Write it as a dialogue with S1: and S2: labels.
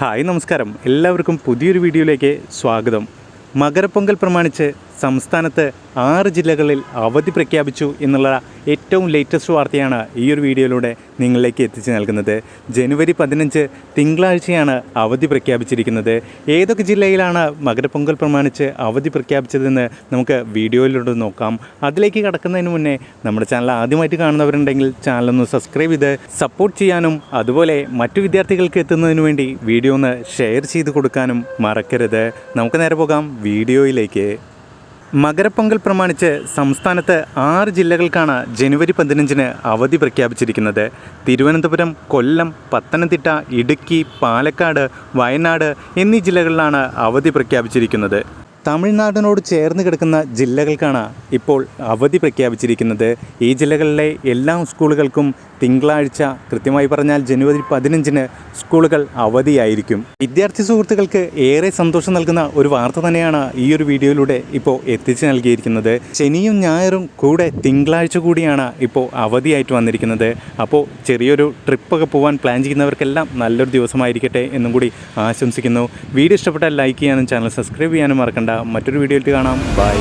S1: Hi നമസ്കാരം, എല്ലാവർക്കും പുതിയൊരു വീഡിയോയിലേക്ക് സ്വാഗതം. മകരപ്പൊങ്കൽ പ്രമാണിച്ച് സംസ്ഥാനത്ത് 6 ജില്ലകളിൽ അവധി പ്രഖ്യാപിച്ചു എന്നുള്ള ഏറ്റവും ലേറ്റസ്റ്റ് വാർത്തയാണ് ഈ ഒരു വീഡിയോയിലൂടെ നിങ്ങളിലേക്ക് എത്തിച്ചു നൽകുന്നത്. ജനുവരി 15 തിങ്കളാഴ്ചയാണ് അവധി പ്രഖ്യാപിച്ചിരിക്കുന്നത്. ഏതൊക്കെ ജില്ലയിലാണ് മകരപ്പൊങ്കൽ പ്രമാണിച്ച് അവധി പ്രഖ്യാപിച്ചതെന്ന് നമുക്ക് വീഡിയോയിലൂടെ നോക്കാം. അതിലേക്ക് കടക്കുന്നതിന് മുന്നേ നമ്മുടെ ചാനൽ ആദ്യമായിട്ട് കാണുന്നവരുണ്ടെങ്കിൽ ചാനലൊന്ന് സബ്സ്ക്രൈബ് ചെയ്ത് സപ്പോർട്ട് ചെയ്യാനും അതുപോലെ മറ്റു വിദ്യാർത്ഥികൾക്ക് എത്തുന്നതിന് വേണ്ടി വീഡിയോ ഒന്ന് ഷെയർ ചെയ്ത് കൊടുക്കാനും മറക്കരുത്. നമുക്ക് നേരെ പോകാം വീഡിയോയിലേക്ക്. മകരപ്പൊങ്കൽ പ്രമാണിച്ച് സംസ്ഥാനത്ത് 6 ജില്ലകൾക്കാണ് ജനുവരി 15 അവധി പ്രഖ്യാപിച്ചിരിക്കുന്നത്. തിരുവനന്തപുരം, കൊല്ലം, പത്തനംതിട്ട, ഇടുക്കി, പാലക്കാട്, വയനാട് എന്നീ ജില്ലകളിലാണ് അവധി പ്രഖ്യാപിച്ചിരിക്കുന്നത്. തമിഴ്നാടിനോട് ചേർന്ന് കിടക്കുന്ന ജില്ലകൾക്കാണ് ഇപ്പോൾ അവധി പ്രഖ്യാപിച്ചിരിക്കുന്നത്. ഈ ജില്ലകളിലെ എല്ലാ സ്കൂളുകൾക്കും തിങ്കളാഴ്ച, കൃത്യമായി പറഞ്ഞാൽ ജനുവരി 15 സ്കൂളുകൾ അവധിയായിരിക്കും. വിദ്യാർത്ഥി സുഹൃത്തുക്കൾക്ക് ഏറെ സന്തോഷം നൽകുന്ന ഒരു വാർത്ത തന്നെയാണ് ഈ ഒരു വീഡിയോയിലൂടെ ഇപ്പോൾ എത്തിച്ചു നൽകിയിരിക്കുന്നത്. ശനിയും ഞായറും കൂടെ തിങ്കളാഴ്ച കൂടിയാണ് ഇപ്പോൾ അവധിയായിട്ട് വന്നിരിക്കുന്നത്. അപ്പോൾ ചെറിയൊരു ട്രിപ്പൊക്കെ പോകാൻ പ്ലാൻ ചെയ്യുന്നവർക്കെല്ലാം നല്ലൊരു ദിവസമായിരിക്കട്ടെ എന്നും കൂടി ആശംസിക്കുന്നു. വീഡിയോ ഇഷ്ടപ്പെട്ടാൽ ലൈക്ക് ചെയ്യാനും ചാനൽ സബ്സ്ക്രൈബ് ചെയ്യാനും മറക്കണ്ട. മറ്റൊരു വീഡിയോയിൽ കാണാം. ബൈ.